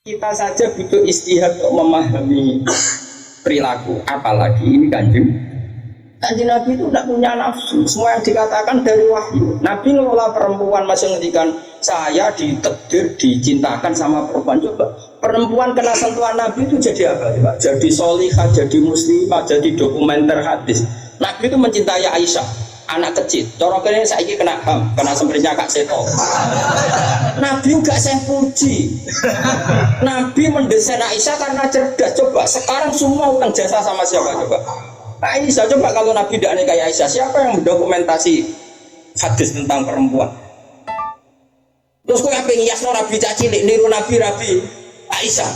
Kita saja butuh istihad untuk memahami perilaku, apalagi ini kanjeng Nabi itu tidak punya nafsu. Semua yang dikatakan dari wahyu. Nabi ngelola perempuan, masih ngendikan saya ditakdir dicintakan sama perempuan. Coba perempuan kena sentuhan Nabi itu jadi apa? Coba? Jadi solihah, jadi muslimah, jadi dokumenter hadis. Nabi itu mencintai Aisyah, anak kecil. Coroknya saya kena ham, kena sempritnya Kak Seto. Nabi enggak saya puji. Nabi mendesain Aisyah karena cerdas. Coba sekarang semua utang jasa sama siapa? Coba Aisyah. Coba kalau Nabi tidak nikahi Aisyah, siapa yang mendokumentasi hadis tentang perempuan? Terus kok yang pengen yasno Nabi cacilik, niru Nabi Aisyah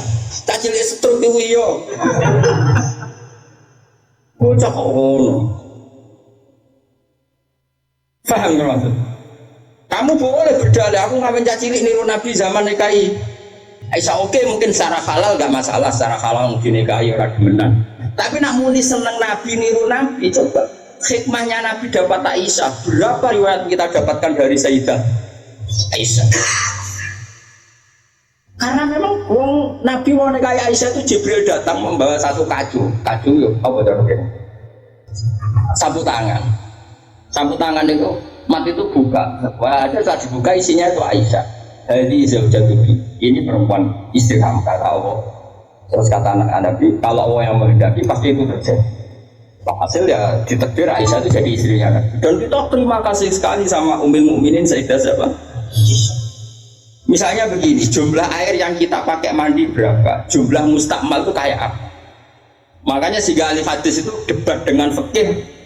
cacilik setruk itu yo. Bocah kok ngono. Paham nggak maksud? Kamu boleh berdalih, aku ngapain cacilik niru Nabi zaman nikahi Aisyah. Oke, mungkin secara halal nggak masalah, secara halal mungkin nikahi orang demenan. Tapi nak muni seneng Nabi niru Nabi, coba hikmahnya Nabi dapat Aisyah. Berapa riwayat kita dapatkan dari Sayyidah Aisyah? Karena memang Nabi mau nikahi Aisyah itu Jibril datang membawa satu kacu yuk, apa itu? Sapu tangan itu mat itu buka. Wah, ada saat dibuka isinya itu Aisyah. Hadi zaujatuki. Ini perempuan istri kamu, kata Allah. Terus kata anak Nabi, kalau Allah yang menghendaki pasti itu terjadi. Hasil ya ditakdir Aisyah itu jadi istrinya kan. Dan kita terima kasih sekali sama Ummul Mukminin Sayyidah siapa? Misalnya begini, jumlah air yang kita pakai mandi berapa? Jumlah mustakmal itu kayak apa? Makanya sehingga ahli hadis itu debat dengan fikih.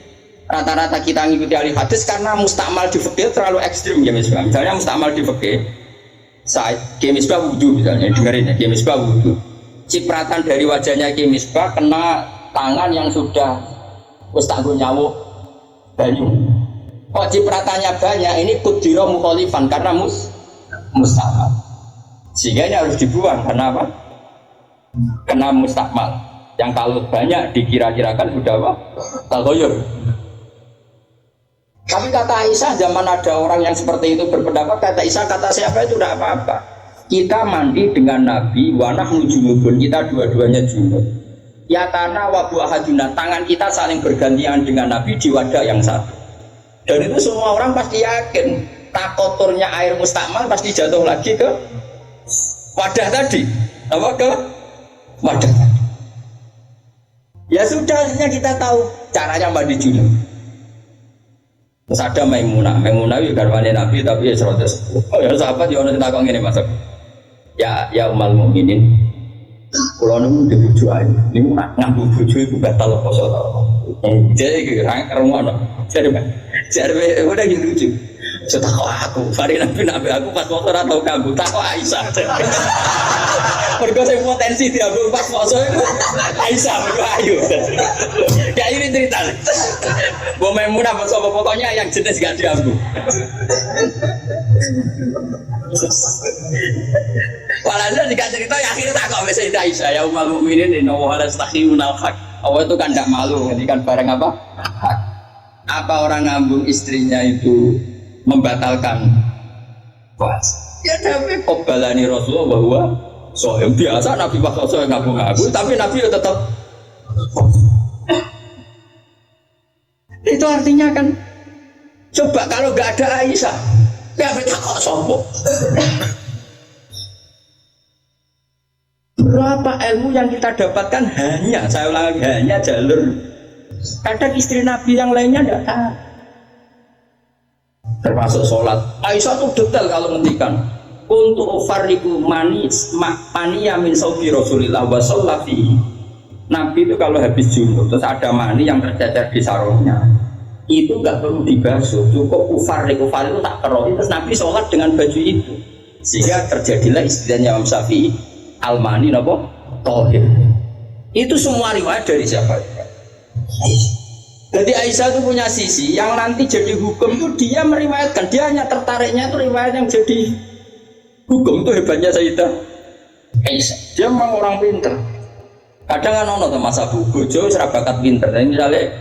Rata-rata kita ngikuti ahli hadis karena mustakmal di fikih terlalu ekstrim ya misalnya. Misalnya mustakmal di fikih, saat Misbah wudhu misalnya, dengerin ya, Misbah wudhu. Cipratan dari wajahnya Misbah kena tangan yang sudah ustagun nyawuk banyu. Kok cipratannya banyak, ini kudiro mukholifan karena mustakmal. Sehingga ini harus dibuang karena apa? Kena mustakmal. Yang kalau banyak dikira-kirakan sudah apa? Tagoyur. Tapi kata Aisyah, zaman ada orang yang seperti itu berpendapat, kata Aisyah, kata siapa itu tidak apa-apa. Kita mandi dengan Nabi, wanah junubun, kita dua-duanya junub. Ya karena wabu ahaduna, tangan kita saling bergantian dengan Nabi di wadah yang satu. Dan itu semua orang pasti yakin, tak kotornya air mustakmal pasti jatuh lagi ke wadah tadi. Apa ke wadah tadi? Ya sudah, kita tahu caranya mandi junub. Terus ada Maimunah itu garwane Nabi tapi ya 110. Oh ya sahabat ya ono takon ngene Mas. Ya Ummul Mukminin. Kula niku ndek bojo ae. Niku ngambung bojo iku batal poso ta. Jadi iki rangkrono. Jare udah gitu lucu. Setakok aku, vari Nabi aku pas foto ora tau ngambung, takok Aisyah. Mergo sing potensi diambil pas foto iku Aisyah mergo ayu. Ya ini cerita. Mbok Maimunah apa sapa pokoknya yang jenis gak diambil. Walhasil jika cerita ya akhirnya tak kok Sayyidah Aisyah ya Ummul Mukminin inna wa alastakhiyunal haq. Allah itu kan tidak malu ngendikan barang apa? Hak. Apa orang ngambung istrinya itu membatalkan puasa? Ya Nabi qobalani Rasulullah bahwa sohem biasa Nabi pas sohem ngambung-ngambung tapi Nabi tetap. Itu artinya kan coba kalau nggak ada Aisyah ya kita kok sombong. Berapa ilmu yang kita dapatkan hanya, saya ulangi, hanya jalur. Kadang istri Nabi yang lainnya tidak tahu. Termasuk sholat. Aisyah tuh detail kalau ngendikan. Untuk ufariku mania min saufi Rasulillah wa shollafi. Nabi itu kalau habis junub terus ada mani yang tercecer di sarungnya, itu nggak perlu dibasuh, cukup ufariku itu tak kerohi. Terus Nabi sholat dengan baju itu, sehingga terjadilah istilahnya Imam Syafi'i al-mani napa tohir. Itu semua riwayat dari siapa? Jadi Aisyah itu punya sisi yang nanti jadi hukum itu dia meriwayatkan, dia hanya tertariknya itu riwayat yang jadi hukum. Itu hebatnya Sayyidah Aisyah. Dia memang orang pintar. Kadang kan ono to masa bojo ora bakat pinter. Misalnya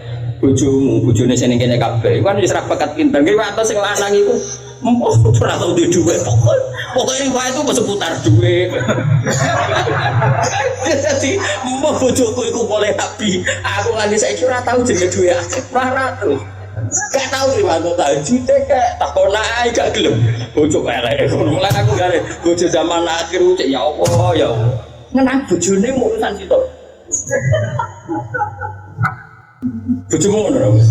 bojone sing kabeh kan wis ora bakat pinter. Ki wae sing lanang iku ora tau duwe dhuwit. Pokoknya riwayat itu seputar duit. Jadi mau bojoku itu boleh tapi aku nganti saiki ora tahu jenenge duit ora tuh. Gak tahu riwayat tahu jute kayak takon ae gak gelem. Bojo elek ngono lan aku gare bojo zaman akhir cek ya Allah ya Allah. Ngenang bojone urusan sitok. Bojomu ngono ora wis.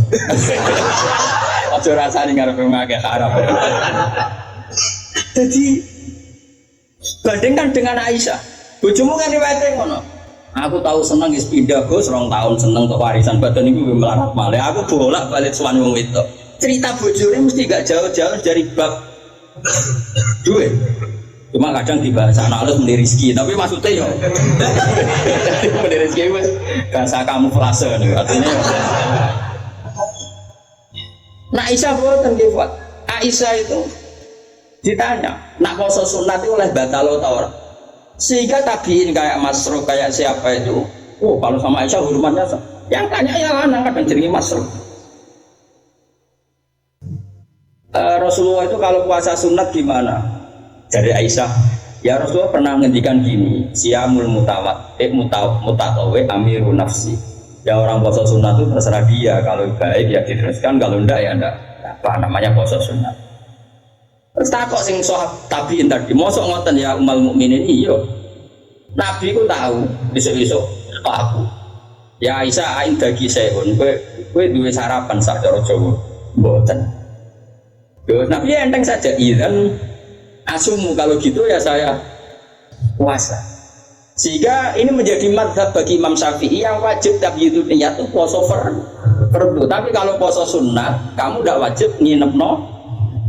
Aja rasane ngarepe ngake harap. Jadi bandingkan dengan Aisyah. Bojomu kan riwayate ngono. Aku tahu seneng wis pindah Gus 2 tahun seneng untuk warisan badan iku melarat malih. Aku bolak-balik sowan wong wedok. Cerita bojone mesti gak jauh-jauh dari bab duit. Cuma kadang dibahas anak halus meni rezeki, tapi maksudnya yo meni rezeki wis bahasa kamuflase niku artinya. Nah Aisyah boten nggih, Pak. Aisyah itu ditanya, nak poso sunat itu oleh batalo ta ora? Sehingga tabiin kayak Masruq kayak siapa itu, oh kalau sama Aisyah hormatnya, yang tanya ya anak kadang jenenge Masruq. Rasulullah itu kalau puasa sunat gimana? Dari Aisyah, ya Rasulullah pernah ngendikan gini, siamul mutatawe amirun nafsi. Ya orang puasa sunat itu terserah dia, kalau baik ya diteruskan, kalau enggak ya enggak. Apa namanya puasa sunat? Terus takut sing sahabat tabiin tadi, mosok ngoten ya umal mukminin iya. Nabi ku tahu besok-besok kok aku. Ya Aisyah ain dagi seun, kowe duwe sarapan sak cara Jawa. Mboten. Yo Nabi enteng saja izan asumu kalau gitu ya saya puasa. Sehingga ini menjadi madhab bagi Imam Syafi'i yang wajib tabyidun niyat itu puasa fardu. Tapi kalau puasa sunnah kamu tidak wajib nginepno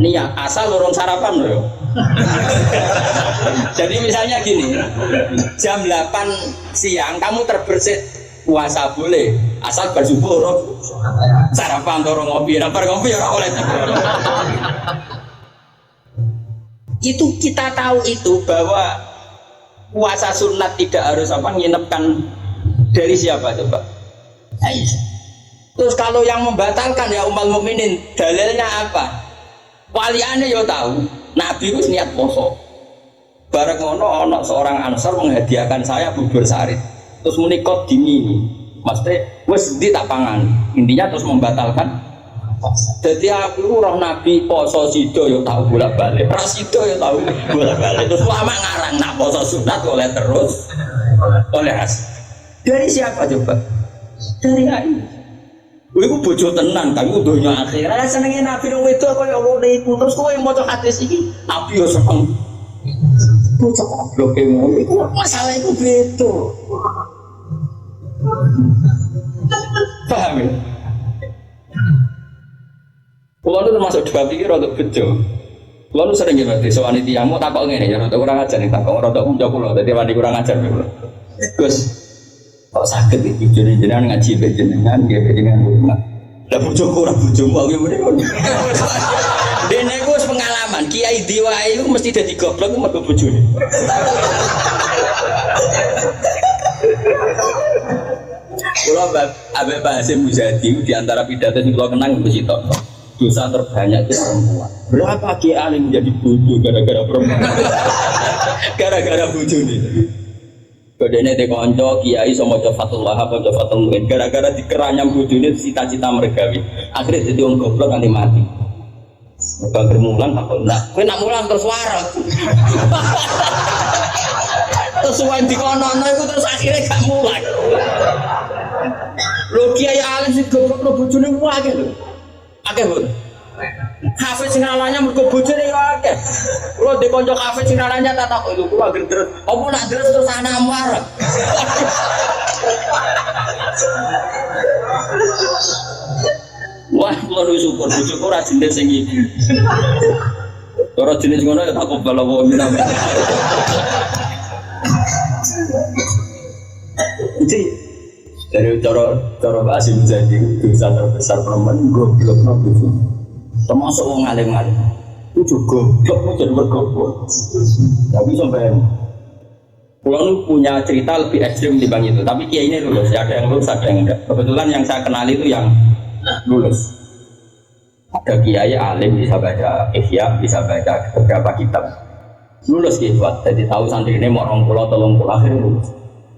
niat asal lorong sarapan loh. Jadi misalnya gini, jam 8 siang kamu terbersit puasa boleh asal bersubuh sarapan dorong ngopi, nampak ngopi orang oleh. Itu kita tahu itu bahwa puasa sunat tidak harus apa nginepkan dari siapa coba? Aisyah. Terus kalau yang membatalkan ya ummul mukminin dalilnya apa? Waliane yo tahu, Nabi itu niat poso. Bareng ngono ana seorang Ansor menghadiahkan saya bubur sarit. Terus menikot dini, maksudnya wes di tak pangan. Intinya terus membatalkan. Jadi aku roh Nabi poso sido yo tahu bolak-balik. Ora sido yo tahu bolak-balik. Terus lama ngarang nak poso sunat oleh terus oleh as. Dari siapa coba? Dari Aisyah. Iku bojo tenan, tapi donya akhir. Lah senenge Nabi nang wedok kaya ngono iku. Terus kowe maca hadis iki, Nabi yo seneng. Bocah goblok e ngono iku masalah iku beda. Paham ya? Kulo nu termasuk dua pikir untuk bejo. Kulo nu sering ngerti soal tiyang mau takok ngene ya, rada kurang ajar nih takok rada kumjo kulo, dadi wani kurang ajar kulo. Gus kok sakit itu jenengan ngaji be jenengan nggih jenengan rumah. Lah bojoku ora bojomu aku ngene kok. Dene ku wis pengalaman, kiai diwae iku mesti dadi goblok mergo bojone. Kulo ambek bahasa Muzadi di antara pidato sing kulo kenang mesti tok. Dosa terbanyak itu perempuan. Berapa kiai alim menjadi bodoh gara-gara perempuan? Gara-gara bojone. Kodene te kanca kiai sama Fathul Wahab atau Fathul Muin gara-gara dikeranyam bojone cita-cita mergawe. Akhire dadi wong goblok nganti mati. Bakal mulang takon, "Nah, kowe nak mulang terus warak." Terus wae dikono-ono iku terus akhire gak mulang. Lho kiai alim sing goblok bojone akeh lho. Akeh, Bu. Hafiz sing alanya mergo bojone yo akeh. Kulo de kanca hafiz sing alanya tak takok lho kulo anggere deres. Apa nak deres terus ana marek. Wah, kulo syukur bojoku ora jenis sing iki. Ora jenis ngono ya takok bala wong minang. Jadi dari cara bahasa menjadi dosa terbesar perempuan goblok nabi. Termasuk wong alim-alim itu goblok jadi bergoblok. Tapi sampai pulau punya cerita lebih ekstrim dibanding itu. Tapi kiai ini lulus, ya, ada yang lulus, ada yang enggak. Kebetulan yang saya kenal itu yang lulus. Ada kiai alim bisa baca Ihya, bisa baca beberapa kitab. lulus gitu, jadi tahu santri ini mau 20 akhir lulus.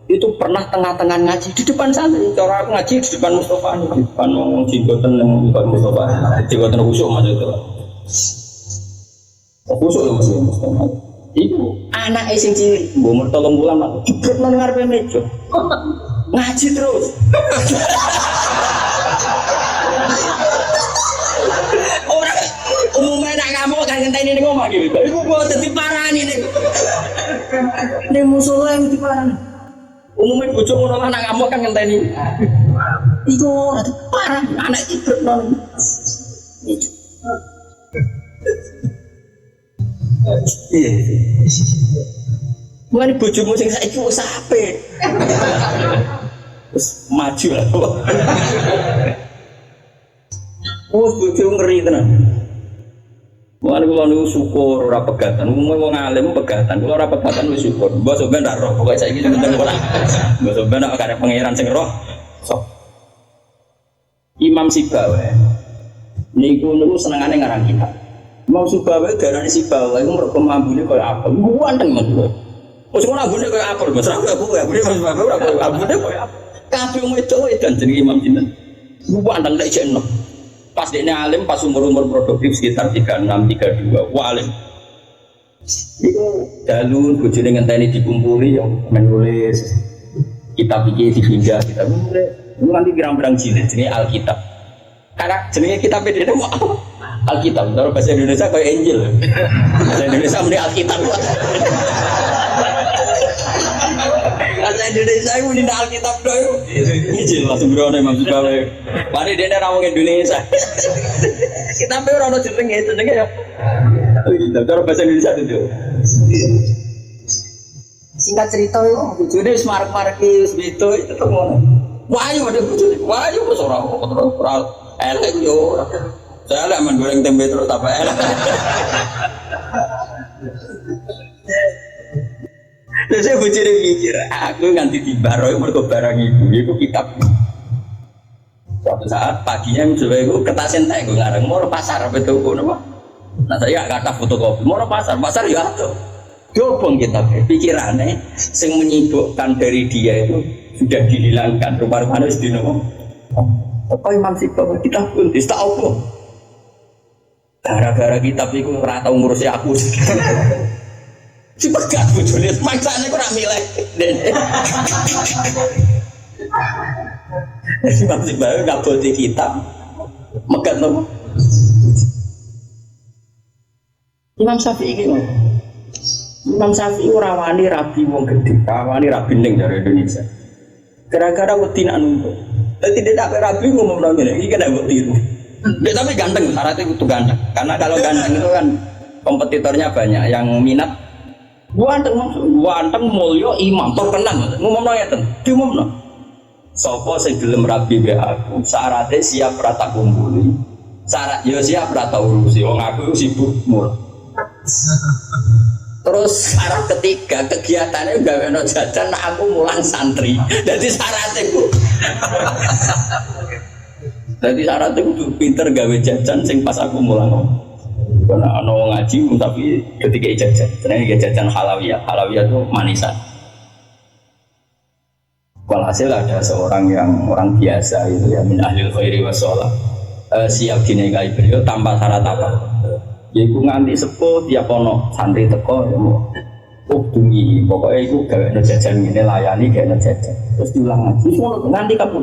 Itu pernah tengah-tengah ngaji di depan santri, cara aku ngaji di depan Mustafa, di depan ngomong jenggotan yang bukan Mustafa, jenggotan khusyuk maksudnya. Khusyuk ya Mustafa. Itu anak sing cilik, umur 3 bulan lah, jebrot nang ngarepe meja. Ngaji terus. Orang umumnya nak ngamuk kan ngenteni ning omah iki. Iku kok dadi parani ning. Ning musola yang diparani. Umumnya bojo ngono lah nak ngamuk kan ngenteni. Iku dadi parah anak jebrot nang. Iya. Bukan bojomu sing saiki wis apik. Terus maju lah. Oh, bojo ngeri tenan. Mulane kula niku syukur ora pegatan. Wong alim pegatan. Kula ora pegatan wis syukur. Mbok sampean ndak roh, pokoke saiki ngeten ora. Mbok sampean nek karep pangeran sing roh. Sok. Imam Sibawa. Niku senengane ngarang kitab. Imam Sibawa darane Sibawa iku mergo ambune koyo apa? Ganteng Mas. Wis ora ambune koyo apa, Mas. Aku ambune Mas Sibawa ora koyo ambune koyo apa. Kabeh wong wedok edan jenenge Imam sinten. Ganteng lek jeno. Pas dekne alim pas umur-umur produktif sekitar 36 32 alim. Iku dalun bojone ngenteni dikumpuli yo menulis kitab iki dipindah kitab nulis. Itu nanti pirang-pirang jilid jenenge Alkitab. Karena jenenge kitab dene mau Alkitab, kalau bahasa Indonesia kayak Injil. Bahasa Indonesia muni Alkitab. Bahasa Indonesia itu muni Alkitab doy. Injil langsung berono Imam Sibawa. Mari dene ra wong Indonesia. Kitab ora ono jenenge ya. Alkitab kalau bahasa Indonesia itu. Singkat cerita itu, bojone wis marek-mareki wis beto itu ngono. Wahyu ada bojone. Wahyu wis ora elek yo. Saya lek menggoreng tempe terus apa enak. Terus saya bocor mikir, aku nganti dibaro mergo barang ibu kitab. Suatu saat paginya coba iku ketasen tak gue ngareng mau pasar apa itu napa. Nah saya kata fotokopi mau pasar ya tuh. Dobong kitab pikirannya sing menyibukkan dari dia itu sudah dihilangkan rupa-rupanya wis dino. Apa Imam Sibawa kitab pun tak apa. Gara-gara kitab itu ora tau ngurusi aku. Dipegat bojone, maksane kok ora milih. Imam Sibawa ngaboti kitab. Megat nopo? Imam Syafi'i iki ngono. Imam Syafi'i ora wani rabi wong gedhe, wani rabi ning dari Indonesia. Gara-gara wedi nak nuntut. Dadi tidak rabi ngomong ngene, iki kena mbok tiru. Ya, tapi ganteng, syaratnya itu ganteng. Karena kalau ganteng itu kan kompetitornya banyak yang minat. Ganteng mulya imam terkenal. Ngomongno ngeten, diumumno. Sapa sing gelem rabi be aku, syaratnya siap ra tak kumpuli. Syarat ya siap ra tak urusi. Wong aku sibuk mul. Terus syarat ketiga kegiatannya gaweno jajan aku mulang santri. Jadi syaratnya Bu. Jadi syaratnya kudu pinter gawe jajan sing pas aku mulang. Karena ana ngaji tapi ketika jajan, senenge jajan halawiyah. Halawiyah itu manisan. Walhasil ada seorang yang orang biasa itu ya min ahlil khairi wassalah. Siap dinikahi beliau tanpa syarat apa. Yaiku nganti sepuh tiap ono santri teko ya mau hubungi pokoknya itu gawe jajan ini layani gawe jajan terus diulang lagi semua nganti kabur.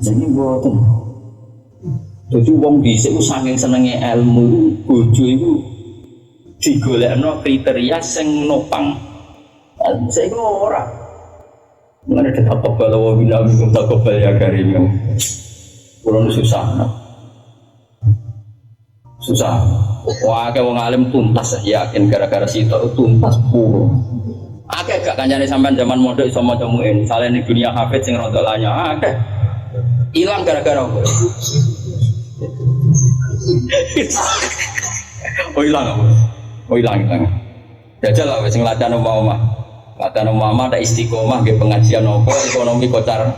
Jadi buatan, jadi wong dhisik saking senenge ilmu bojo iku digolekno kriteria sing nopang. Saya iku ora. Mengenai tetap kalau bila minum tak kebal ya karim, kurang susah. Wah, kayak wong alim tuntas yakin gara-gara situ tuntas puro. Akeh gak kancane sampean zaman mondok iso maca muin, salene dunia hafid sing rada lanya akeh. Hilang gara-gara apa? Hilang apa? Hilang. Jajal lah sing latihan omah-omah. Latihan omah ada istiqomah nggih pengajian apa ekonomi kocar.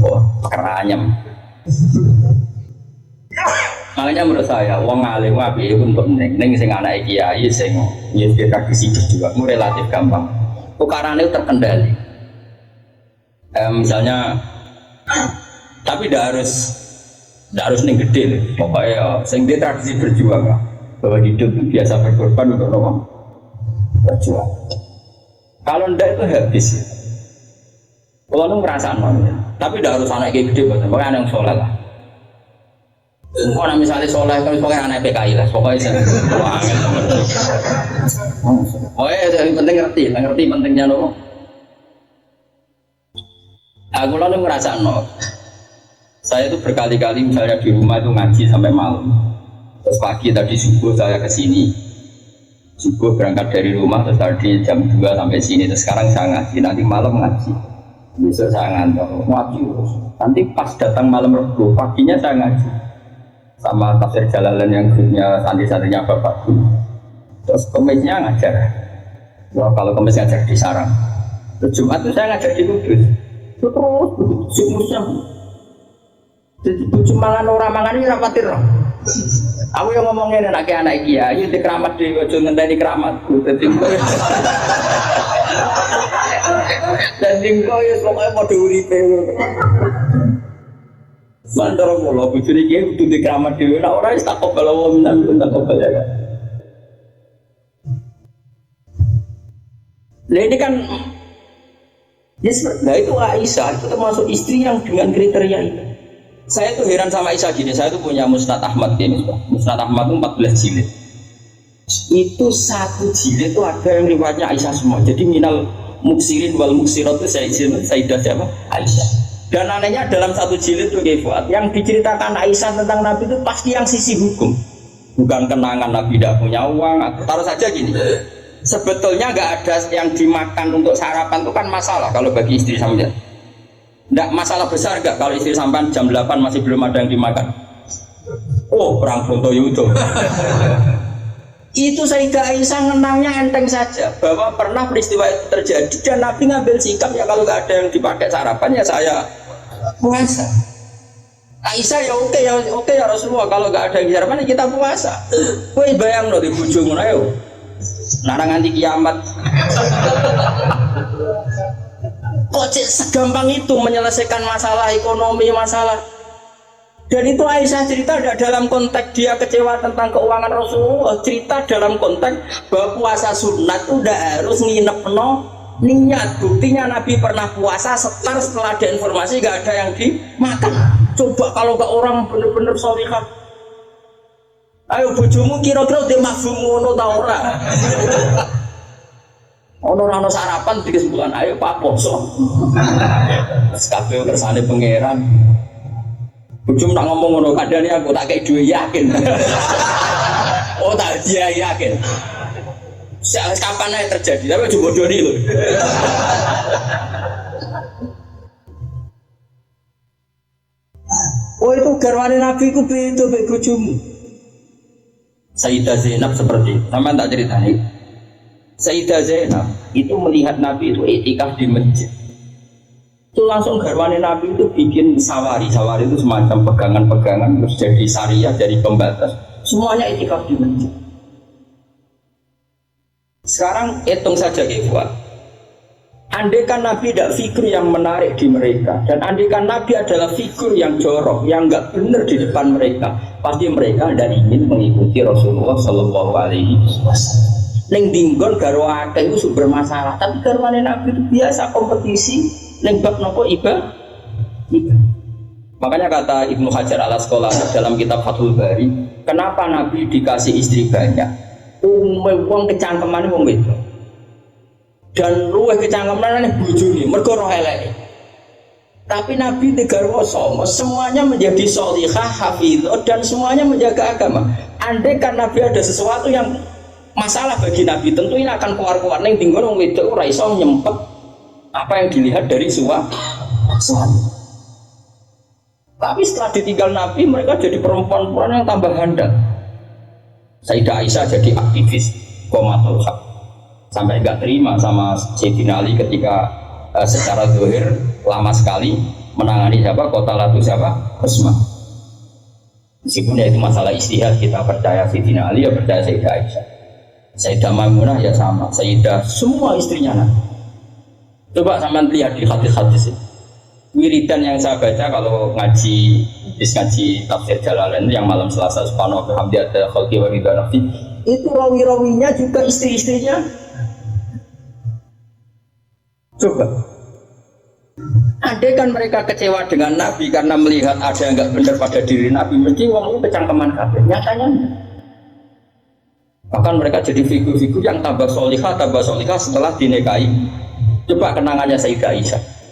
Oh, keranyam. Makanya menurut saya, wong alim wae untuk neng sing anake kiai sing ya tradisi juga, mu relatif gampang. Tukarannya terkendali. Misalnya, tapi tidak harus neng gede, pokoknya sing dia tradisi berjuang lah. Bahwa hidup itu biasa berkorban untuk orang berjuang. Kalau ndak itu habis. Kalau lu ngerasa tapi tidak harus anak kayak gede, pokoknya anak yang soleh lah. Kalau misalnya soleh, kalau pokoknya anak PKI lah, pokoknya yang penting ngerti pentingnya lo. Aku lalu ngerasa saya itu berkali-kali misalnya di rumah itu ngaji sampai malam. Terus pagi tadi subuh saya ke sini, subuh berangkat dari rumah terus tadi jam 2 sampai sini, terus sekarang saya ngaji, nanti malam ngaji. Besok saya ngantor, ngaji terus. Nanti pas datang malam Rebo, paginya saya ngaji sama tafsir Jalalain yang grupnya santri-santrinya Bapak Guru. Terus Kemisnya ngajar. Wah, kalau Kemis ngajar di Sarang. Terus Jumat itu saya ngajar di Kudus. Terus Jumatnya. Jadi cuma orang mangan ini rapatir. Aku yang ngomongin anak kiai di keramat di ojo ngenteni keramatku. Dan dingko ya pokoknya mau diuripe. Mandor mulu bujuri kiai kudu di keramat dhewe nek ora wis tak kobal wong nang tak kobal ya kan. Lah ini kan yes, nah itu Aisyah itu termasuk istri yang dengan kriteria itu. Saya tuh heran sama Aisyah gini, saya tuh punya Musnad Ahmad ini, Musnad Ahmad itu 14 jilid. Itu satu jilid itu ada yang riwayatnya Aisyah semua. Jadi minal muksirin wal muksirat itu Sayyidah siapa? Aisyah. Dan anehnya dalam satu jilid itu yang diceritakan Aisyah tentang Nabi itu pasti yang sisi hukum. Bukan kenangan Nabi tidak punya uang. Taruh saja gini. Sebetulnya nggak ada yang dimakan untuk sarapan itu kan masalah kalau bagi istri sampean. Nggak masalah besar nggak kalau istri sampean jam 8 masih belum ada yang dimakan. Oh, perang Brontoyudo. Itu Sayyidah Aisyah ngenangnya enteng saja bahwa pernah peristiwa itu terjadi dan Nabi ngambil sikap ya kalau nggak ada yang dipakai sarapan ya saya puasa. Aisyah ya oke ya Rasulullah kalau nggak ada yang sarapan ya kita puasa. Kowe bayang loh di bojomu ayo. Nara nganti kiamat. Kok segampang itu menyelesaikan masalah ekonomi masalah. Dan itu Aisyah cerita tidak dalam konteks dia kecewa tentang keuangan Rasulullah, cerita dalam konteks bahwa puasa sunat itu tidak harus nginep niat. Buktinya Nabi pernah puasa setelah ada informasi nggak ada yang dimakan. Coba kalau nggak orang benar-benar sholihah. Ayo bojomu kira-kira dia mafhum ngono ta ora? Ono sarapan di kesimpulan, ayo Pak poso. Kabeh kersane pangeran. Bojomu tak ngomong ngono kadane aku tak kei duwe yakin. Oh tak dia yakin. Kapan aja terjadi, tapi coba bodoni lho. Oh itu garwane Nabi ku beda mbek bojomu. Sayyidah Zainab seperti itu, sama tak ceritanya. Sayyidah Zainab itu melihat Nabi itu iktikaf di masjid. Itu langsung garwane Nabi itu bikin sawari itu semacam pegangan-pegangan terus jadi syariah dari pembatas. Semuanya iktikaf di masjid. Sekarang hitung saja Ikhwan. Andaikan Nabi tidak figur yang menarik di mereka dan andaikan Nabi adalah figur yang jorok, yang enggak benar di depan mereka, pasti mereka tidak ingin mengikuti Rasulullah Shallallahu Alaihi Wasallam. Neng dinggon garo akeh itu sumber masalah, tapi garwane Nabi itu biasa kompetisi neng bab nopo ibadah. Makanya kata Ibnu Hajar al-Asqalani dalam kitab Fathul Bari, kenapa Nabi dikasih istri banyak? Wong kecangkeman wong itu. Dan luwih kecangkeman bojone mergo roh eleke. Tapi Nabi digarwa sama semuanya menjadi sholihah, hafizah dan semuanya menjaga agama. Andai kan Nabi ada sesuatu yang masalah bagi Nabi, tentu ini akan keluar-keluar ning dinggon wong wedok ora iso nyempet apa yang dilihat dari suami. Tapi setelah ditinggal Nabi, mereka jadi perempuan-perempuan yang tambah handal. Sayyidah Aisyah jadi aktivis qomatul haq. Sampai enggak terima sama Sayyidina Ali ketika secara zahir lama sekali menangani siapa? Qatalatu siapa? Utsman. Meskipun ya itu masalah istihad, kita percaya Sayyidina Ali ya percaya Sayyidah Aisyah. Sayyidah Maimunah ya sama, Sayyidah semua istrinya Nabi. Coba sampean lihat di hadis-hadis ini. Wiridan yang saya baca kalau ngaji tafsir Jalalain yang malam Selasa subhanahu wa ta'ala ada khalqi wa ridha nafsi, itu rawi-rawinya juga istri-istrinya. Coba andai kan mereka kecewa dengan Nabi karena melihat ada yang enggak benar pada diri Nabi, mesti wong itu kecangkeman kabeh. Nyatanya bahkan mereka jadi figur-figur yang tambah solihah setelah dinikahi. Coba kenangannya Sayyidah Aisyah.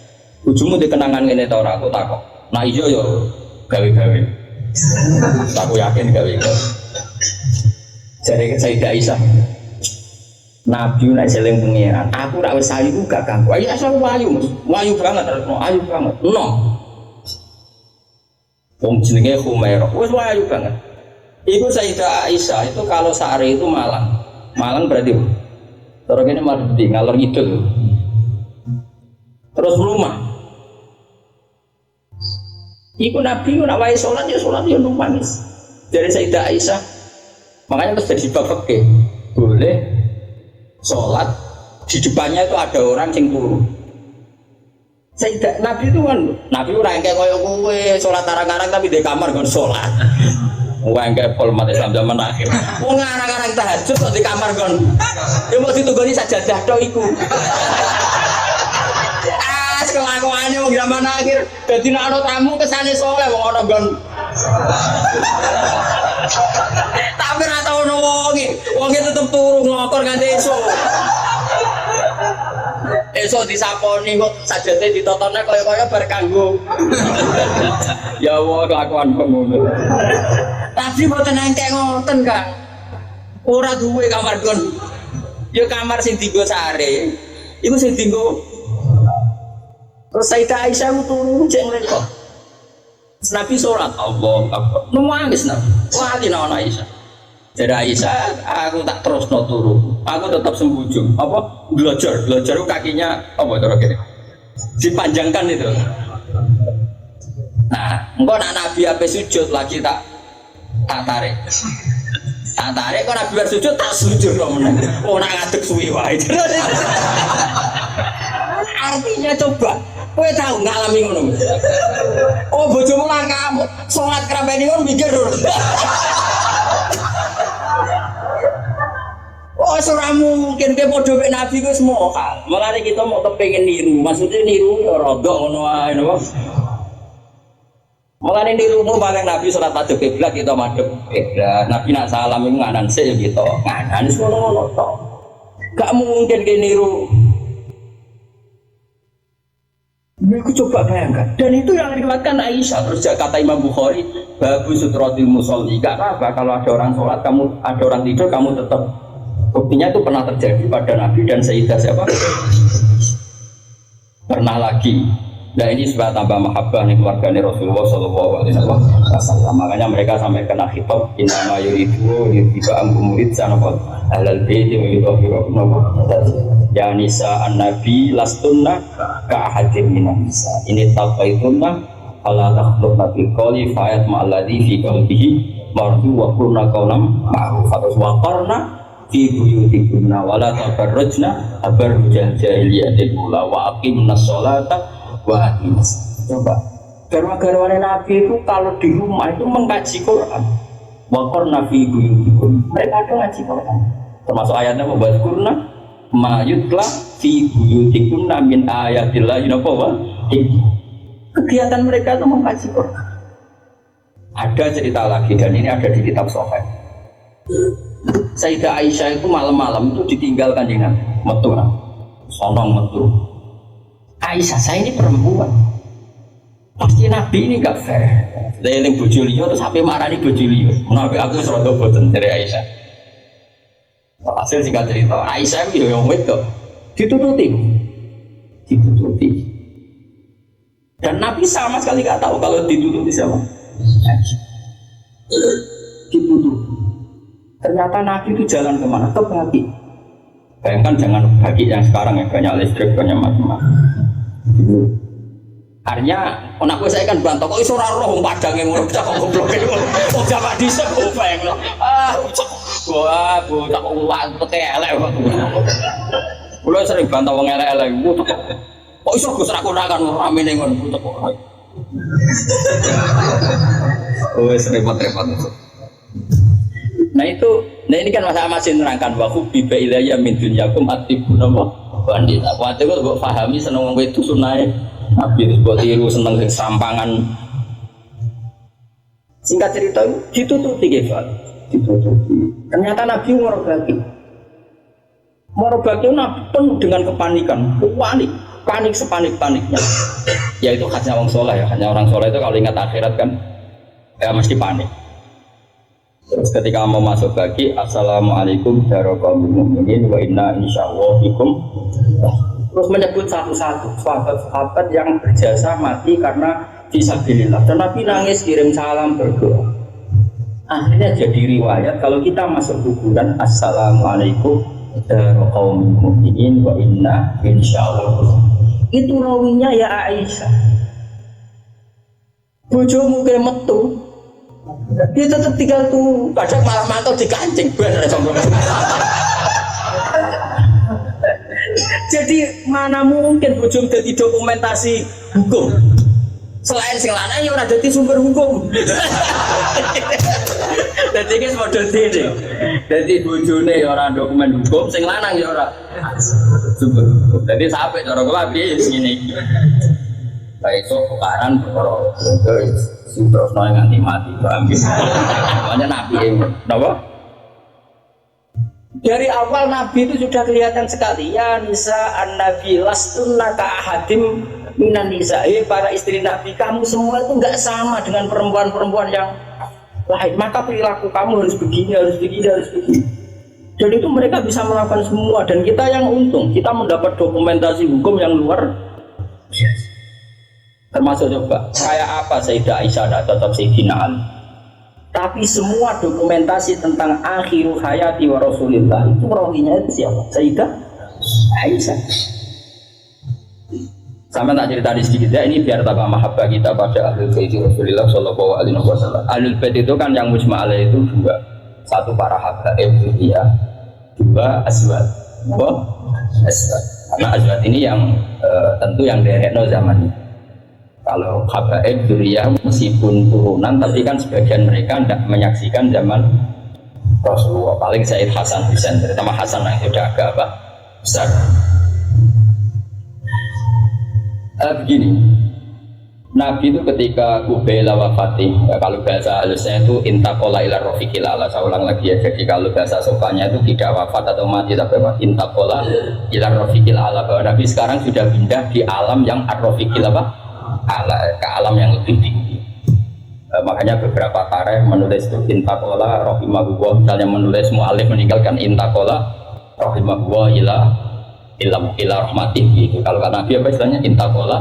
Ujungmu di kenangan ini tau aku takut. Nah iya yo gawe-gawe. Aku yakin gawe-gawe. Jadi Sayyidah Aisyah, Nabi nak seling pengiran. Aku nak wis ayu gak ganggu. Ayo asal wayu banget, ayu banget. No. Wong jenenge Humairah. Wis wayu banget. Ibu Sayyidah Aisyah itu kalau sehari itu Malang. Malang berarti terus ini Mardi ngalor ngidul. Terus rumah. Iku Nabi nak wae sholat ya nangis. Dari Sayyidah Aisyah, makanya terus jadi bab fikih. Boleh sholat di depannya itu ada orang yang turun. Sayyidah Nabi itu kan, Nabi orang kayak koyo kowe sholat arang-arang tapi di kamar kon sholat. Wong kayak format Islam zaman akhir. Wong arang-arang tahajud kok di kamar kon. Ya mau ditugoni sajadah tok iku. Kelakuannya mau zaman akhir jadi nak ada tamu kesana soleh mau ada gon tapi rata ada wongi tetap turun ngelokor nganti esok disaponi kok sajatnya ditotonnya kaya-kaya berkanggu ya Allah kelakuan pengguna tapi boten nangkek ngoten kan ora duwe kamar gon ya kamar sing tinggo sare itu sing tinggo. Terus Sayyidah Aisyah itu turun cek ngelekok. Nabi sholat Allah Akbar. Nangis Nabi. Wali nawan Aisyah. Jadi Aisyah, aku tak terus no turun. Aku tetap sembujung. Apa? Belajar itu kakinya apa itu kira? Dipanjangkan itu. Nah, engkau nak Nabi apa sujud lagi tak tarik. Tak tarik kok Nabi bersujud tak sujud dong. Oh nak ngadeg suwi wae. Artinya coba. Kowe tahu ngalami ngono. Oh bojomu lah kamu salat kerabeni kon mikir dulu. Oh ora mungkin kowe padha mek Nabi ku semua hal. Mulane kita mau kepengin niru, maksudnya niru ya rada ngono wae napa. Mulane nirumu bareng Nabi salat madhep kiblat kita madhep kiblat. Nabi nak salam iku nganan sik ya kita. Nganan ngono-ngono tok. Gak mungkin kowe niru. Aku coba bayangkan, dan itu yang diriwayatkan Aisyah. Terus kata Imam Bukhari, babu sutratil musolli. Gak apa kalau ada orang sholat, ada orang tidur, kamu tetap. Buktinya itu pernah terjadi pada Nabi dan Sayyidah siapa? Pernah lagi. Nah ini supaya tambah mahabbah nih keluarganya Rasulullah SAW. Makanya mereka sampai kena khitab inna ma yuridu yutiba amkum murid sanafat ahlal baiti wa yudhahiru ya nisa an-nabi lastunna ka'ahadim minan nisa ini taqaitunna ala takhluqna bil qawli fayat ma'alladhi fi qalbihi mardu wa qurna qawlam ma'rufat wa qarna fi buyutikunna wa la tabarrujna tabarrujal jahiliyatil ula wa aqimna sholata wa aqimna. Coba garwa-garwane Nabi itu kalau di rumah itu mengkaji Quran wa qarna fi buyutikunna, mereka itu ngaji Quran termasuk ayatnya membuat kurna mayutlah fi buyutikunna min ayatillah wa kegiatan mereka itu mengkaji Quran. Ada cerita lagi dan ini ada di kitab Sahih. Sayyidah Aisyah itu malam-malam itu ditinggalkan dengan metu, sonong metu. Aisyah, saya ini perempuan, pasti Nabi ini nggak fair. Saya yang bojo liya terus sampai marah nih bojo liya. Nabi aku serodo boten dari Aisyah. Hasil singkat cerita, Aisyah itu yang wedok ditututi. Dan Nabi sama sekali nggak tahu kalau ditututi siapa. Ditututi. Ternyata Nabi itu jalan kemana? Ke bagi. Bayangkan jangan bagi yang sekarang ya banyak listrik, banyak macam-macam. Artinya, anakku saya kan bantah, kok iso ora roh wong Padang ngono, cak kok goblok iki. Wong Jawa dhisik kok peng. Wah, bocah kok wantete elek kok. Kulo sering bantah wong elek-elek iku. Kok iso Gus ra konakan ramene ngono kok. Wes repot-repot. Nah ini kan masih nerangkan bahwa biba ilayya min dunyakum atibuna bandit. Aku ate kok pahami seneng wong itu sunnahe. Nabi buat tiru seneng sing sampangan. Singkat cerita ditutupi Gefal, ditutupi. Ternyata Nabi ngorobaki. Ngorobaki Nabi penuh dengan kepanikan, panik sepanik-paniknya. Ya itu khasnya orang soleh ya, hanya orang soleh itu kalau ingat akhirat kan, ya mesti panik. Terus ketika mau masuk bagi, assalamualaikum warahmatullahi wabarakatuh wa inna insyaallah bikum. Terus menyebut satu-satu sahabat yang berjasa mati karena fisabilillah. Dan Nabi nangis kirim salam berdoa. Akhirnya jadi riwayat kalau kita masuk kuburan assalamualaikum warahmatullahi wabarakatuh wa inna insyaallah. Itu rawinya ya Aisyah. Bojomu ke metu. Dia tetap tinggal tuh, kadang malah mantau di kancing bener sombong. Jadi mana mungkin bojomu jadi dokumentasi hukum? Selain sing lanang ya ora dadi sumber hukum. Dadi iki model dene. Dadi bojone ya ora dokumen hukum, sing lanang ya ora sumber hukum. Dadi sampe cara kula piye ngene iki. Lah iso tukaran perkara terus nganti mati ambil. Makanya Nabi ini, kenapa? Dari awal Nabi itu sudah kelihatan sekali ya nisa an-nabi lastunna ka'ahadim minan nisa. Para istri Nabi, kamu semua itu enggak sama dengan perempuan-perempuan yang lain. Maka perilaku kamu harus begini, harus begini, harus begini. Dan itu mereka bisa melakukan semua. Dan kita yang untung, kita mendapat dokumentasi hukum yang luar biasa. Termasuk coba, kayak apa Sayyidah Aisyah tidak cocok Sayyidina Ali. Tapi semua dokumentasi tentang akhiru hayati wa Rasulillah itu rawinya itu siapa? Sayyidah Aisyah. Sama tak cerita di sedikit ya, ini biar tambah mahabbah kita pada Ahlul Bait Rasulillah sallallahu alaihi wasallam. Ahlul Bait itu kan yang mujma' alaih itu dua. Satu para habaib ya, dua azwaj. Azwaj. Karena azwaj ini yang tentu yang derekno zaman ini. Kalau habaib dzurriyyah meskipun turunan tapi kan sebagian mereka tidak menyaksikan zaman Rasulullah. Paling Sayyid Hasan Husain, terutama Hasan yang sudah agak besar. Begini, Nabi itu ketika Kubaila wafati, ya, kalau bahasa halusnya itu intaqala ila rafiqil ala. Saya ulang lagi ya, jadi kalau bahasa sopannya itu tidak wafat atau mati tapi intaqala ila rafiqil ala, bahwa Nabi sekarang sudah pindah di alam yang ar-rafiqil ke alam yang lebih tinggi. Makanya beberapa tarikh menulis itu intaqala rahimahullah, misalnya menulis mu'alif meninggalkan intaqala rahimahullah ila rahmatih gitu. Kalau kata Nabi apa istilahnya intaqala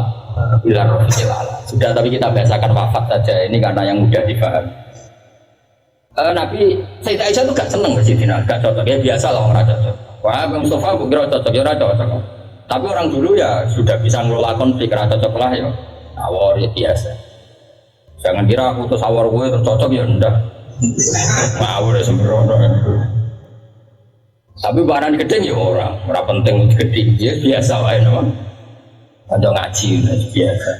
ila rafiqil ala. Sudah, tapi kita bahasakan wafat saja ini karena yang mudah dipahami. Nabi Sayyidah Aisyah itu gak seneng Sayyidina, gak cocok ya, biasa lah orang cocok. Wah, Bang Mustafa aku kira cocok ya, cocok. Tapi orang dulu ya sudah bisa ngelola konflik, cocok lah ya. Awal ya biasa. Jangan kira aku terus awal gue terus cocok ya enggak. Mau udah sembrono. Tapi barang gede ya orang penting gede ya biasa wae no. Ada ngaji biasa.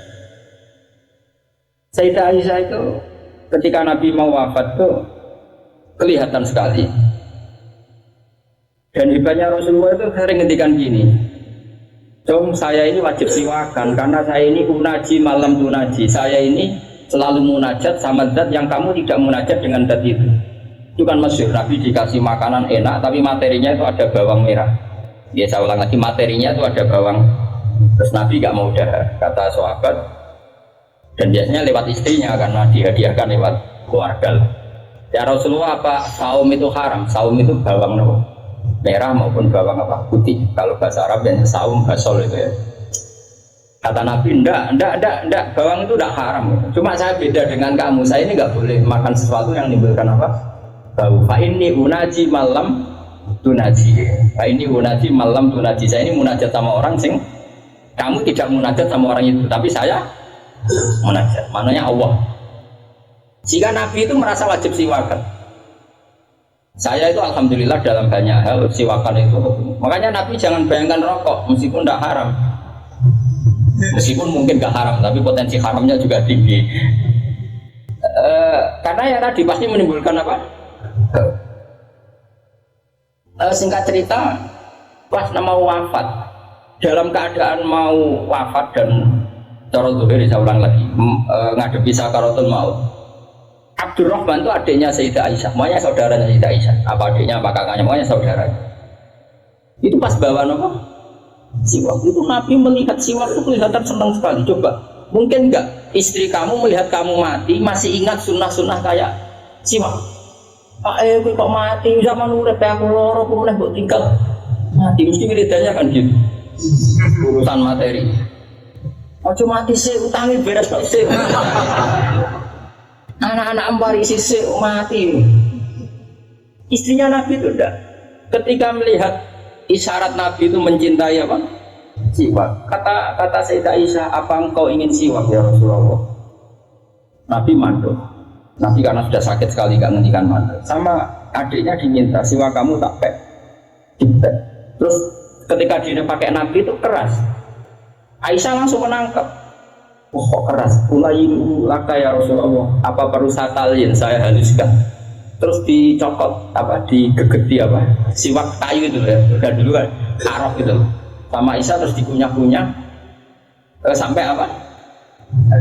Sayyidah Aisyah itu ketika Nabi mau wafat tuh kelihatan sekali. Dan hebatnya Rasulullah itu sering ngendikan gini. Dong, saya ini wajib siwakan karena saya ini unaji malam tunaji. Saya ini selalu munajat sama zat yang kamu tidak munajat dengan zat itu. Itu kan masyhur, Nabi dikasih makanan enak tapi materinya itu ada bawang merah. Ya saya ulang lagi, materinya itu ada bawang. Terus Nabi gak mau dahar, kata sahabat. Dan biasanya lewat istrinya karena dihadiahkan lewat keluarga. Ya Rasulullah, apa saum itu haram? Saum itu bawang merah maupun bawang apa putih. Kalau bahasa Arab yang saum basol itu ya. Kata Nabi, enggak, bawang itu enggak haram. Cuma saya beda dengan kamu. Saya ini enggak boleh makan sesuatu yang menimbulkan apa? Bau. Fa ini unaji malam tunaji. Fa ini unaji malam tunaji. Saya ini munajat sama orang sing kamu tidak munajat sama orang itu, tapi saya munajat. Maknanya Allah. Jika Nabi itu merasa wajib siwakan. Saya itu alhamdulillah dalam banyak hal siwakan itu. Makanya Nabi jangan bayangkan rokok meskipun tidak haram. Meskipun mungkin gak haram, tapi potensi haramnya juga tinggi. Karena ya tadi pasti menimbulkan apa? Singkat cerita, pas mau wafat, dalam keadaan mau wafat dan cara zuhir saya ulang lagi, ngadepi sakaratul maut. Abdurrahman itu adiknya Sayyidah Aisyah, makanya saudaranya Sayyidah Aisyah. Apa adiknya, apa kakaknya, makanya saudaranya. Itu pas bawa apa? Siwak. Itu Nabi melihat siwak itu kelihatan senang sekali. Coba, mungkin enggak istri kamu melihat kamu mati masih ingat sunnah-sunnah kayak siwak? Kok mati zaman urip aku loro boleh mbok tinggal mati mesti wiridanya kan gitu. Urusan materi. Ojo mati sih utangi beres kok sih. Anak-anak ambari sisi mati. Istrinya Nabi itu enggak. Ketika melihat isyarat Nabi itu mencintai apa? Siwak. Kata Sayyidah Aisyah, apa engkau ingin siwak ya Rasulullah? Nabi mandul. Nabi karena sudah sakit sekali gak ngendikan mandul. Sama adiknya diminta siwak kamu tak pek. Dipek. Terus ketika dia pakai Nabi itu keras. Aisyah langsung menangkap. Oh, kok keras, ulayin laka ya Rasulullah. Apa perlu satalin saya haluskan? Terus dicokot, apa digegeti apa? Siwak kayu itu ya, udah dulu kan, arok gitu. Sama Aisyah terus dikunyah-kunyah sampai apa?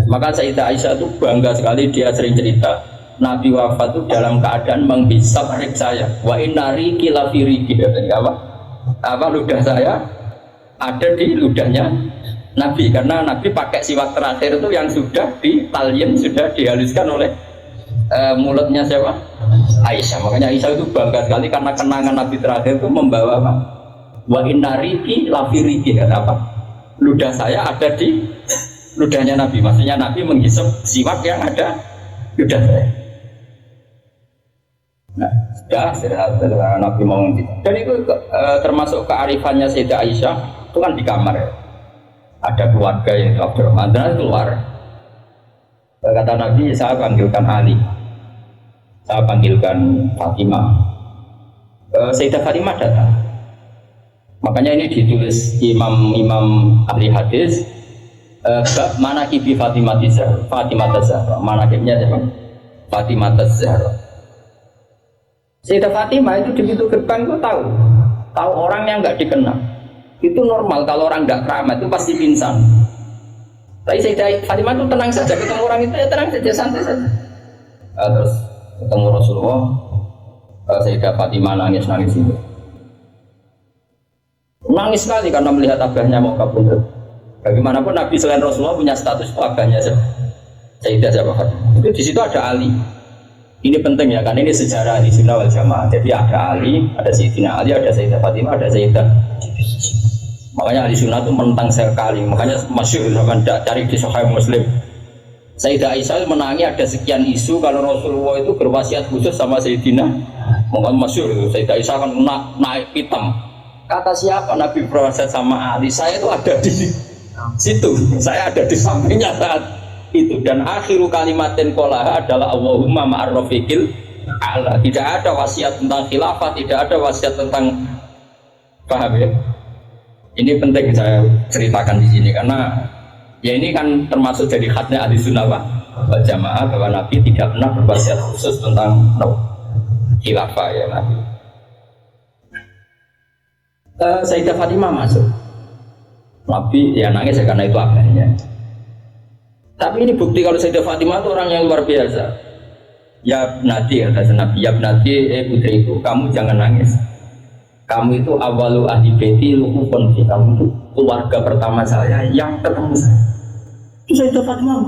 Maka Sayyidah Aisyah itu bangga sekali, dia sering cerita Nabi wafat itu dalam keadaan menghisap rik saya. Wa inari kilafiriki, apa? Apa ludah saya ada di ludahnya Nabi, karena Nabi pakai siwak terakhir itu yang sudah ditalyin, sudah dihaluskan oleh mulutnya siapa? Aisyah. Makanya Aisyah itu bangga sekali karena kenangan Nabi terakhir itu membawa apa? Wa innariki lafiriki, kata apa? Ludah saya ada di ludahnya Nabi. Maksudnya Nabi menghisap siwak yang ada ludah saya. Nah, sudah Nabi mau gitu. Dan itu termasuk kearifannya Sayyidah Aisyah itu kan di kamar ya. Ada keluarga yang Abdurrahman dan keluar. Kata Nabi, saya panggilkan Ali, saya panggilkan Fatimah. Sayyidah Fatimah datang. Makanya ini ditulis imam ahli hadis. Manaqib Fatimah Zahra. Fatimah Zahra. Manaqibnya siapa? Fatimah Zahra. Sayyidah Fatimah itu di pintu gerbang itu tahu orang yang nggak dikenal. Itu normal kalau orang nggak keramat itu pasti pingsan. Tapi Sayyidah Fatimah itu tenang saja, ketemu orang itu ya tenang saja, santai saja. Terus ketemu Rasulullah, Sayyidah Fatimah nangis itu. Nangis sekali karena melihat abahnya mau kabundut. Bagaimanapun Nabi selain Rasulullah punya status itu abahnya Sayyidah Fatimah. Itu di situ ada Ali. Ini penting ya, kan ini sejarah di Sunnah wal Jamaah. Jadi ada Ali, ada Sayyidina Ali, ada Sayyidah Fatimah, ada Sayyidah. Makanya ahli sunnah itu menentang sekali. Makanya masyhur zaman cari di Sahih Muslim. Sayyidah Aisyah menangi ada sekian isu kalau Rasulullah itu berwasiat khusus sama Sayyidina. Makanya masyhur itu Sayyidah Aisyah kan naik hitam. Kata siapa Nabi berwasiat sama Ali? Saya itu ada di situ. Saya ada di sampingnya saat itu. Dan akhiru kalimatin qolaha adalah Allahumma ma'ar rafiqil a'la. Tidak ada wasiat tentang khilafah, tidak ada wasiat tentang, paham ya? Ini penting saya ceritakan di sini karena ya ini kan termasuk dari khasnya ahli sunnah wal jamaah bahwa Nabi tidak pernah berwasiat khusus tentang khilafah ya Nabi. Sayyidah Fatimah masuk. Nabi ya nangis ya karena itu abahnya. Tapi ini bukti kalau Sayyidah Fatimah itu orang yang luar biasa. Ya Nabi kata Nabi, ya Nabi putriku kamu jangan nangis. Kamu itu awalu ahli baiti luhukun, kamu itu keluarga pertama saya yang ketemu saya. Itu Sayyidah Fatimah,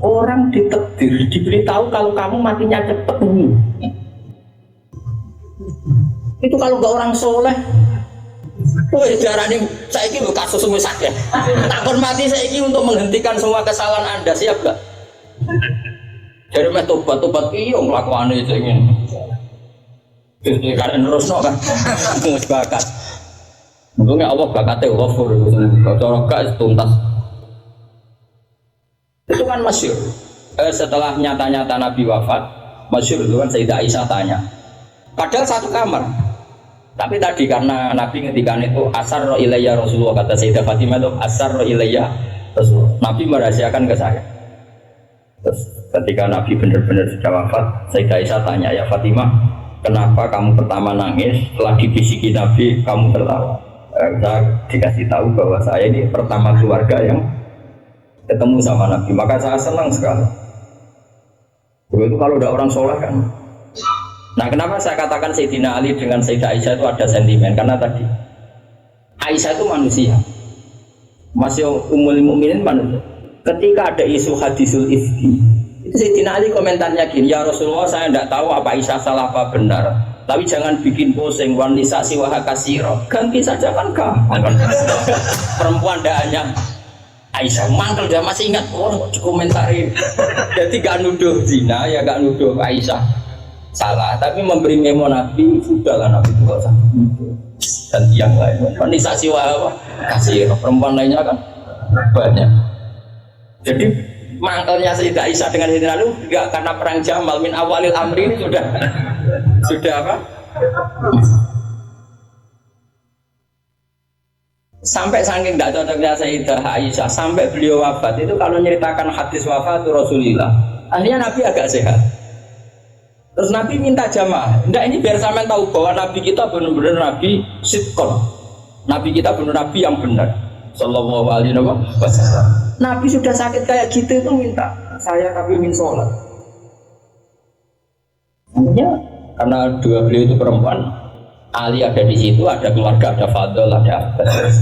orang ditakdir, diberitahu kalau kamu matinya cepat ini. Itu kalau nggak orang soleh, darah ini saya ini kasus semua sakit. Takut mati saya ini untuk menghentikan semua kesalahan Anda, siap gak? Jadi mah tobat iyo ngelakuan itu ingin. Ini karena terus no kan, ngus bakat. Untungnya Allah bakatnya ghafur, cara gak tuntas. Itu kan masyhur. Setelah nyata-nyata Nabi wafat, masyhur itu kan Sayyidah Aisyah tanya. Padahal satu kamar. Tapi tadi karena Nabi ngendikan itu asarra ilayya Rasulullah, kata Sayyidah Fatimah itu asarra ilayya Rasulullah. Nabi merahasiakan ke saya. Terus ketika Nabi benar-benar sudah wafat, Sayyidah Aisyah tanya, ya Fatimah, kenapa kamu pertama nangis setelah dibisiki Nabi kamu tertawa? Saya dikasih tahu bahwa saya ini pertama keluarga yang ketemu sama Nabi, maka saya senang sekali. Itu kalau udah orang soleh kan. Nah, kenapa saya katakan Sayyidina Ali dengan Sayyidah Aisyah itu ada sentimen? Karena tadi Aisyah itu manusia, masih Ummul Mukminin manusia. Ketika ada isu hadisul ifki, itu Sayyidina Ali komentarnya gini, ya Rasulullah, saya tidak tahu apa Aisyah salah apa benar, tapi jangan bikin pusing, wanita siwaha kasiro, ganti saja kan gampang. Perempuan tidak hanya Aisyah, mangkel dia masih ingat, komentari. Jadi gak nuduh zina, ya gak nuduh Aisyah salah, tapi memberi memo Nabi, sudahlah Nabi itu gak usah dan yang lain. Wanita siwaha kasiro, perempuan lainnya kan banyak. Jadi mangkelnya Sayyidah Aisyah dengan Sayyidina Ali juga karena perang Jamal min awalil amri ini sudah apa? Sampai saking tidak cocoknya Sayyidah Aisyah, sampai beliau wafat itu kalau nyeritakan hadis wafat Rasulullah, akhirnya Nabi agak sehat. Terus Nabi minta jamaah, enggak ini biar sampean tahu bahwa Nabi kita benar-benar Nabi sidqon, Nabi kita benar Nabi yang benar. Sallallahu alaihi wasallam. Nabi sudah sakit kayak gitu itu minta saya tapi ingin sholat. Makanya karena dua beliau itu perempuan, Ali ada di situ, ada keluarga, ada Fadl, ada Abbas.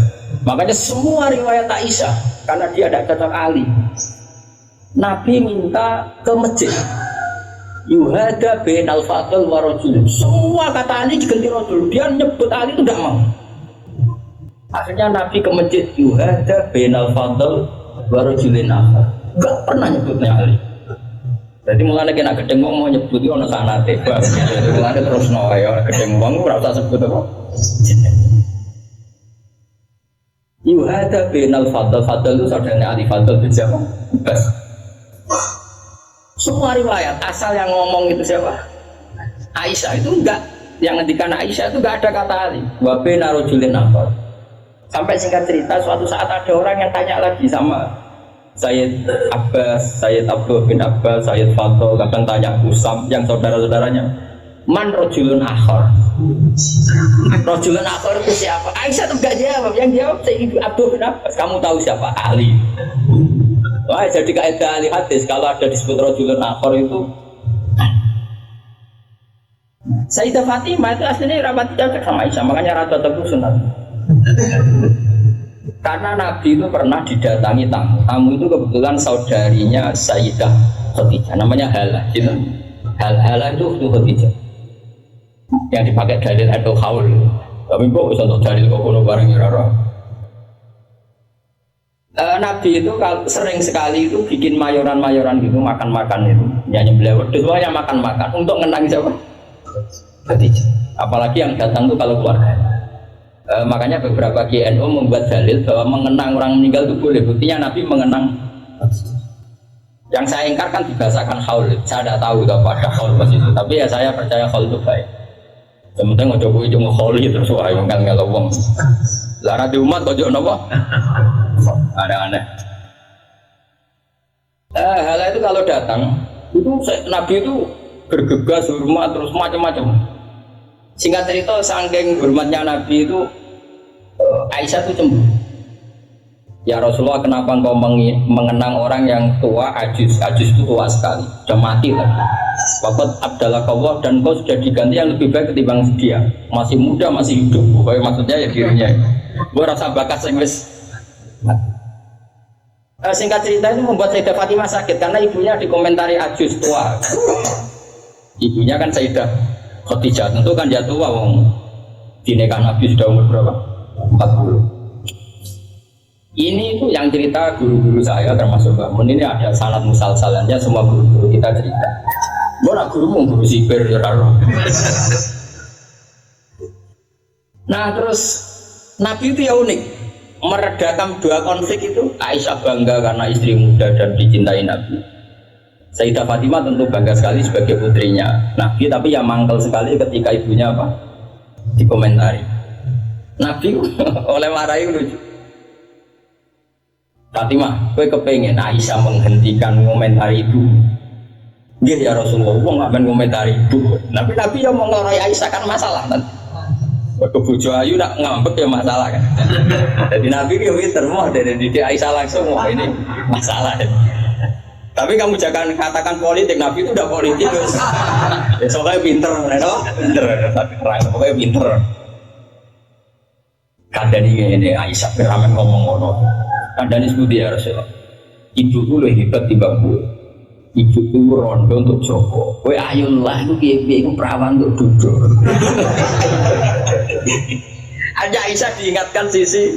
Makanya semua riwayat Aisyah karena dia ada cocok Ali. Nabi minta ke masjid. Yuhada bin al-Fadl wa rajul. Semua kata Ali diganti rajul. Dia nyebut Ali itu tidak mau. Akhirnya Nabi ke masjid Yuhada bin al-Fadl wa rajulin akhar. Enggak pernah nyebutnya Ali. Jadi mulanya kena gedeng mau nyebut itu ada sanate. Mulanya terus ya gedeng wong ora usah sebut apa. Yuhada bin al-Fadl, Fadl itu saudaranya Ali, Fadl bin siapa? Bas. Semua riwayat asal yang ngomong itu siapa? Aisyah itu enggak, yang ngendikan Aisyah itu enggak ada kata Ali. Wa bin rajulin akhar. Sampai singkat cerita suatu saat ada orang yang tanya lagi sama Sayyid Abbas, Sayyid Abdul bin Abbas, Sayyid Fadl, kadang tanya Usam yang saudara-saudaranya, man rajulun akhar. Rajulun akhar itu siapa? Aisyah itu enggak jawab, yang jawab Sayyid Abdul bin Abbas. Kamu tahu siapa? Ali. Wah, jadi kaidah ahli hadis kalau ada disebut rajulun akhar itu. Sayyidah Fatimah itu aslinya rapat cocok sama Aisyah, makanya rata teguh sunat. Karena Nabi itu pernah didatangi tamu. Tamu itu kebetulan saudarinya Sayyidah Khadijah, namanya Halah. Gitu. Halah itu Khadijah. Yang dipakai dalil atau haul. Tapi kok bisa untuk dalil kok kono bareng ya. Nabi itu sering sekali itu bikin mayoran-mayoran gitu, makan-makan itu. Nyanyi beliau, semuanya makan-makan untuk ngenang siapa? Khadijah. Apalagi yang datang itu kalau keluarga. Makanya beberapa GNU membuat dalil bahwa mengenang orang meninggal itu boleh. Buktinya Nabi mengenang. Yang saya ingkar kan dibahasakan haul. Saya tidak tahu apa ada haul pas itu. Tapi ya saya percaya haul itu baik. Sementara ngajak gue cuma haul terus wah yang nggak lewong. Lara di umat kau jono apa? Aneh-aneh. Hal itu kalau datang itu Nabi itu bergegas hormat terus macam-macam. Singkat cerita saking hormatnya Nabi itu Aisyah itu cemburu. Ya Rasulullah, kenapa engkau mengenang orang yang tua, ajus itu tua sekali, sudah mati lagi. Waqad abdalakawah, dan kau sudah diganti yang lebih baik ketimbang dia. Masih muda, masih hidup. Pokoknya maksudnya ya dirinya. Gue rasa bakat sengwis. Singkat cerita itu membuat Sayyidah Fatimah sakit karena ibunya dikomentari ajus tua. Ibunya kan Sayyidah Khadijah, tentu kan dia tua. Dinikah Nabi sudah umur berapa? 40. Ini itu yang cerita guru-guru saya termasuk Mbak Mun, ini ada sanad musalsalannya, semua guru-guru kita cerita. Gue nak guru sipir ya raro. Nah terus Nabi itu ya unik. meredakan dua konflik itu. Aisyah bangga karena istri muda dan dicintai Nabi. Sayyidah Fatimah tentu bangga sekali sebagai putrinya Nabi, tapi yang mangkel sekali ketika ibunya apa? Dikomentari. Nabi oleh marahi lucu. Fatimah, gue kepengen Aisyah menghentikan komentari ibu. Nggih ya Rasulullah, wong nggak main komentari ibu. Nabi yang mau ngelorai Aisyah kan masalah nanti. Bojo ayu nak ngambek ya masalah kan. Jadi Nabi dia pinter mau dari didik Aisyah langsung wah ini masalah. Tapi kamu jangan katakan politik, Nabi itu udah politik. Ya soalnya pinter, pinter. Pokoknya pinter. Kandani ini Aisyah beramen ngomong-ngomong. Kandani studi ya Rasulullah. Ibuku lebih hebat timbang gue. Ibuku rondo untuk Joko. Kowe ayulah iku piye-piye iku perawan untuk duduk. Aja Aisyah diingatkan sisi.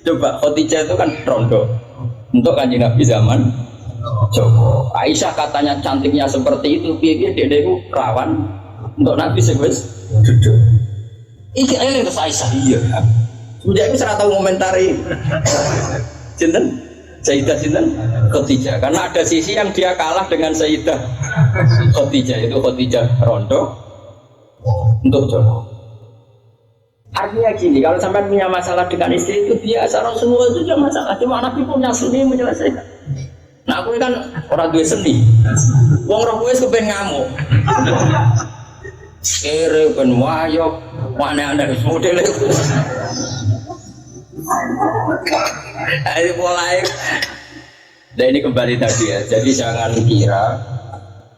Coba Khadijah itu kan rondo untuk Kanjeng Nabi zaman Joko. Aisyah katanya cantiknya seperti itu, piye-piye dede iku perawan untuk Nabi sing wis duduk. Iki eling terus Aisyah iya. Sudah ini serata komentari. Cinten Sayyidah Sinten Khadijah, karena ada sisi yang dia kalah dengan Sayyidah Khadijah, itu Khadijah rondo untuk Joko. Artinya gini, kalau sampai punya masalah dengan istri itu biasa, Rasulullah itu juga masalah, cuma Nabi punya seni menyelesaikan. Nah aku kan orang dua seni, wong roh gue kepen ngamuk, kere ben wayok, mana anda modelnya. Ini mulai. Dan ini kembali tadi ya. Jadi jangan kira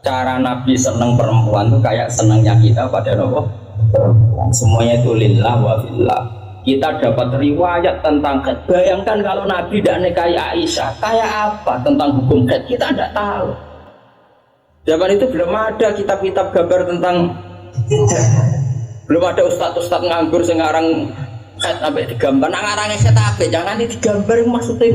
cara Nabi senang perempuan itu kayak senangnya kita pada nopo perempuan. Semuanya itu lillah wa fillah. Kita dapat riwayat tentang haid. Bayangkan kalau Nabi tidak nikahi Aisyah, kayak apa tentang hukum haid kita tidak tahu. Zaman itu belum ada kitab-kitab gambar tentang belum ada ustadz-ustadz nganggur sekarang set sampai digambar, nah ngarangnya set apa? Jangan digambar maksudnya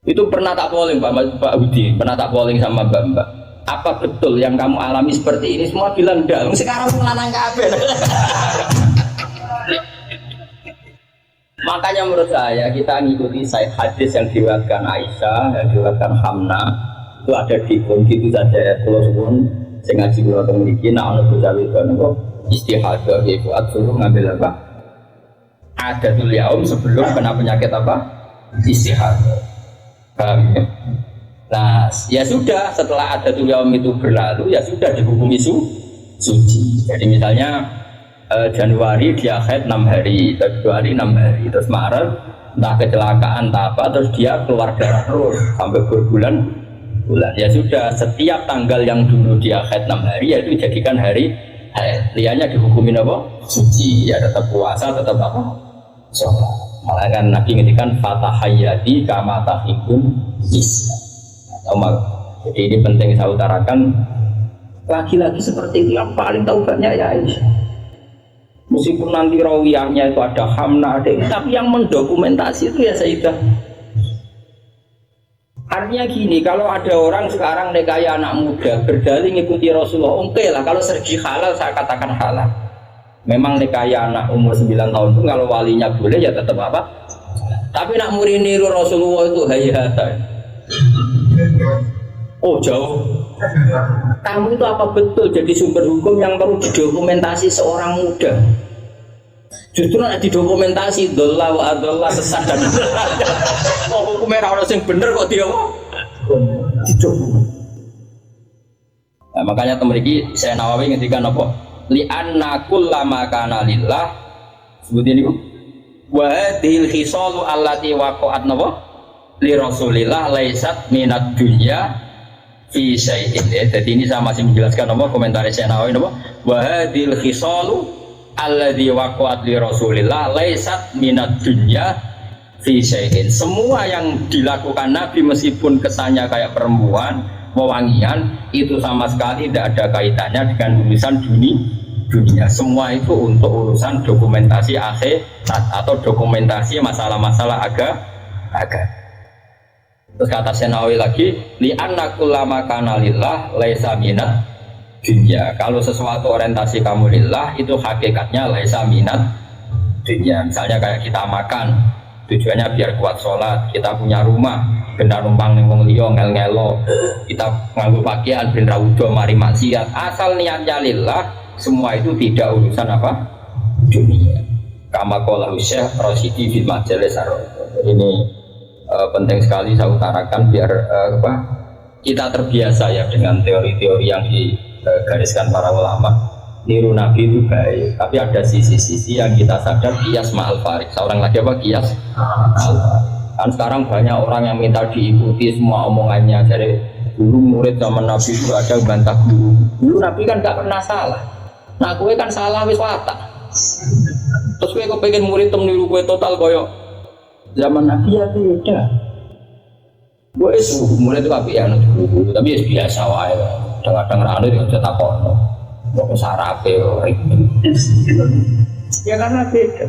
itu pernah tak polling Pak Budi, pernah tak polling sama Mbak. Apa betul yang kamu alami seperti ini? Semua bilang enggak. Sekarang melanang kabeh. Makanya menurut saya kita ngikuti hadis yang diriwayatkan Aisyah, yang diriwayatkan Hamna, itu ada di gitu saja ya. Kalau suwun sing ngaji kula teng mriki nek ana bocah wedok niku istihadah ibu suruh ngambil apa? Adatul yaum sebelum kena penyakit apa? Istihadah. Paham ya? Nah, ya sudah setelah adatul yaum itu berlalu ya sudah dihukumi suci. Jadi misalnya Januari dia haid 6 hari, Februari 6 hari, terus Maret entah kecelakaan entah apa, terus dia keluar darah terus sampai berbulan-bulan. Ya sudah setiap tanggal yang dulu dia haid 6 hari ya itu dijadikan hari lianya dihukumin apa? Suci, ya tetap puasa, tetap apa? Sholat. Malah kan Nabi ngintikan fatahayyati kama tahibun isya. Jadi ini penting saya utarakan, laki-laki seperti itu yang paling tahu banyak ya Aisyah. Meskipun nanti rawiyahnya itu ada Hamna, ada ini, tapi yang mendokumentasi itu ya Sayyidah. Artinya gini, kalau ada orang sekarang nikahi anak muda berdalih ngikuti Rasulullah, oke lah, kalau segi halal saya katakan halal. Memang nikahi anak umur 9 tahun pun kalau walinya boleh ya tetap apa. Tapi nak muri niru Rasulullah itu hayata. Oh jauh. Kamu itu apa betul jadi sumber hukum yang perlu didokumentasi seorang muda? Justru nak didokumentasi dolla wa adolla sesat dan oh hukumnya orang yang bener kok dia nah, makanya teman ini saya Nawawi ngendikan apa li anna kullama kana lillah sebutin itu wa hadhil khisalu allati waqa'at napa li rasulillah laisat minad dunya fi syai'in. Jadi ini saya masih menjelaskan apa komentar saya Nawawi napa wa hadhil khisalu alladzi waqa'at li Rasulillah laisat minad dunya fi syai'in. Semua yang dilakukan Nabi meskipun kesannya kayak perempuan, wewangian, itu sama sekali tidak ada kaitannya dengan urusan dunia. Semua itu untuk urusan dokumentasi akhirat atau dokumentasi masalah-masalah agama. Terus kata Senawi lagi, li anna kullama kana lillah laisa minad dunya. Kalau sesuatu orientasi kamu lillah itu hakikatnya laisa minat dunia. Misalnya kayak kita makan, tujuannya biar kuat sholat. Kita punya rumah, benda numpang ning wong liya ngel-ngelo. Kita nganggo pakaian ben ra udo mari maksiat. Asal niatnya lillah, semua itu tidak urusan apa? Dunia. Kama qala Syekh Rasyidi fil Majalis ini penting sekali saya utarakan biar kita terbiasa ya dengan teori-teori yang digariskan para ulama. Niru Nabi itu baik, tapi ada sisi-sisi yang kita sadar kias ma'al farik. Seorang lagi apa kias? Kan sekarang banyak orang yang minta diikuti semua omongannya. Dari dulu murid zaman Nabi itu ada bantah guru. Dulu Nabi kan gak pernah salah. Nah gue kan salah wis watak. Terus gue kepengen murid tem niru gue total koyok zaman Nabi ya beda. Gue murid itu tapi ya tapi biasa wae. Kadang-kadang rame dengan cetak kono. Mau sarape ribet. Ya karena beda.